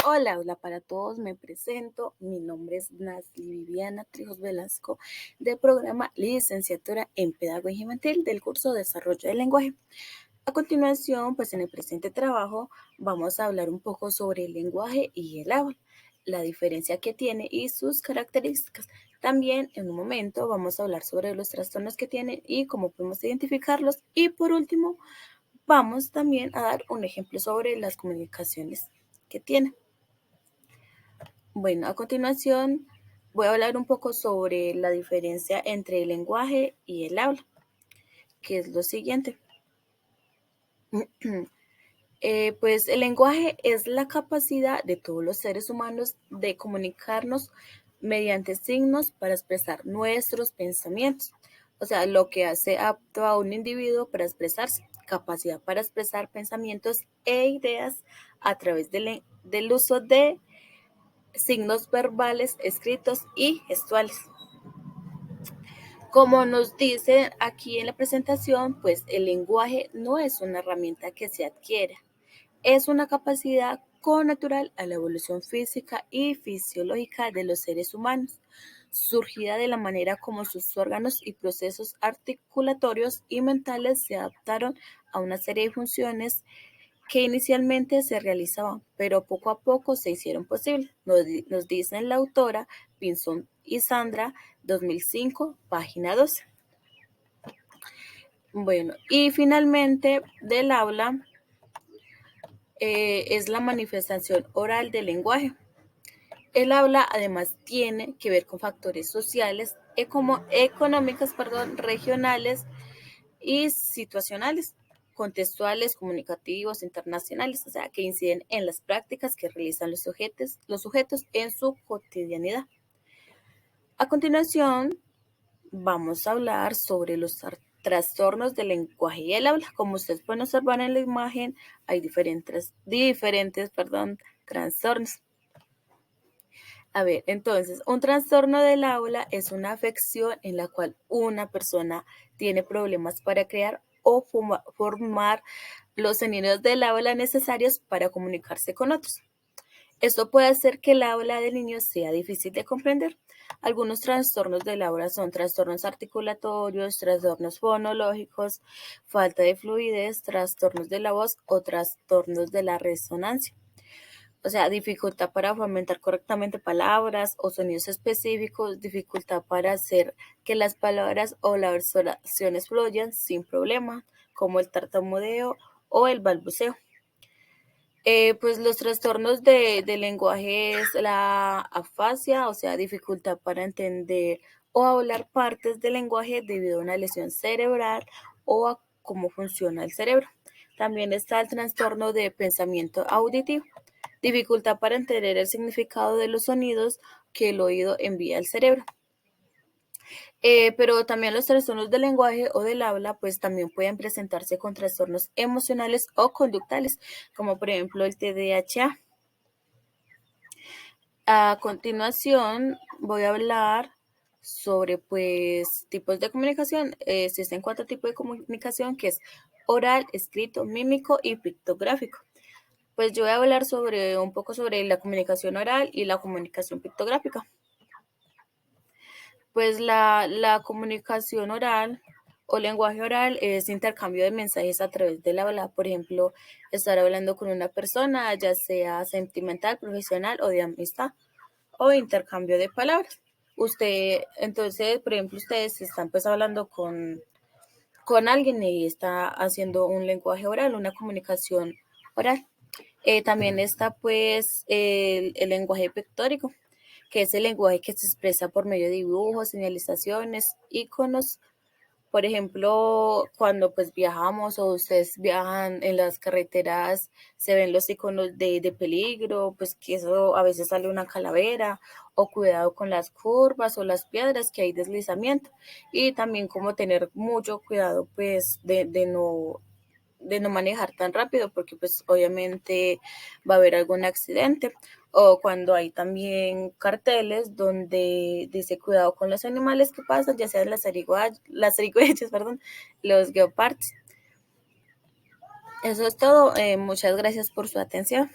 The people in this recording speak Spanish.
Hola para todos, me presento. Mi nombre es Nasli Viviana Trijos Velasco, del programa Licenciatura en Pedagogía Infantil del curso de Desarrollo del Lenguaje. A continuación, pues en el presente trabajo vamos a hablar un poco sobre el lenguaje y el habla, la diferencia que tiene y sus características. También en un momento vamos a hablar sobre los trastornos que tiene y cómo podemos identificarlos. Y por último, vamos también a dar un ejemplo sobre las comunicaciones que tiene. Bueno, a continuación voy a hablar un poco sobre la diferencia entre el lenguaje y el habla, que es lo siguiente. Pues el lenguaje es la capacidad de todos los seres humanos de comunicarnos mediante signos para expresar nuestros pensamientos. O sea, lo que hace apto a un individuo para expresarse, capacidad para expresar pensamientos e ideas a través del uso de signos verbales, escritos y gestuales. Como nos dice aquí en la presentación, pues el lenguaje no es una herramienta que se adquiere, es una capacidad connatural a la evolución física y fisiológica de los seres humanos, surgida de la manera como sus órganos y procesos articulatorios y mentales se adaptaron a una serie de funciones que inicialmente se realizaban, pero poco a poco se hicieron posibles. Nos dicen la autora Pinzón y Sandra, 2005, página 12. Bueno, y finalmente del habla es la manifestación oral del lenguaje. El habla además tiene que ver con factores sociales, económicos, regionales y situacionales, contextuales, comunicativos, internacionales, o sea, que inciden en las prácticas que realizan los sujetos en su cotidianidad. A continuación, vamos a hablar sobre los trastornos del lenguaje y el habla. Como ustedes pueden observar en la imagen, hay diferentes trastornos. A ver, entonces, un trastorno del habla es una afección en la cual una persona tiene problemas para crear o formar los sonidos del habla necesarios para comunicarse con otros. Esto puede hacer que el habla del niño sea difícil de comprender. Algunos trastornos del habla son trastornos articulatorios, trastornos fonológicos, falta de fluidez, trastornos de la voz o trastornos de la resonancia. O sea, dificultad para fomentar correctamente palabras o sonidos específicos, dificultad para hacer que las palabras o las oraciones fluyan sin problema, como el tartamudeo o el balbuceo. Pues los trastornos de lenguaje es la afasia, o sea, dificultad para entender o hablar partes del lenguaje debido a una lesión cerebral o a cómo funciona el cerebro. También está el trastorno de pensamiento auditivo, dificultad para entender el significado de los sonidos que el oído envía al cerebro. Pero también los trastornos del lenguaje o del habla, pues también pueden presentarse con trastornos emocionales o conductales, como por ejemplo el TDAH. A continuación voy a hablar sobre pues tipos de comunicación. Existen 4 tipos de comunicación, que es oral, escrito, mímico y pictográfico. Pues yo voy a hablar un poco sobre la comunicación oral y la comunicación pictográfica. Pues la comunicación oral o lenguaje oral es intercambio de mensajes a través del habla. Por ejemplo, estar hablando con una persona, ya sea sentimental, profesional o de amistad, o intercambio de palabras. Entonces, por ejemplo, ustedes están pues hablando con alguien y está haciendo un lenguaje oral, una comunicación oral. También está pues el lenguaje pictórico, que es el lenguaje que se expresa por medio de dibujos, señalizaciones, iconos. Por ejemplo, cuando pues viajamos o ustedes viajan en las carreteras, se ven los iconos de peligro, pues que eso a veces sale una calavera, o cuidado con las curvas o las piedras, que hay deslizamiento. Y también como tener mucho cuidado pues de no manejar tan rápido, porque pues obviamente va a haber algún accidente. O cuando hay también carteles donde dice cuidado con los animales que pasan, ya sean las zarigüeyas, perdón, los guepards. Eso es todo. Muchas gracias por su atención.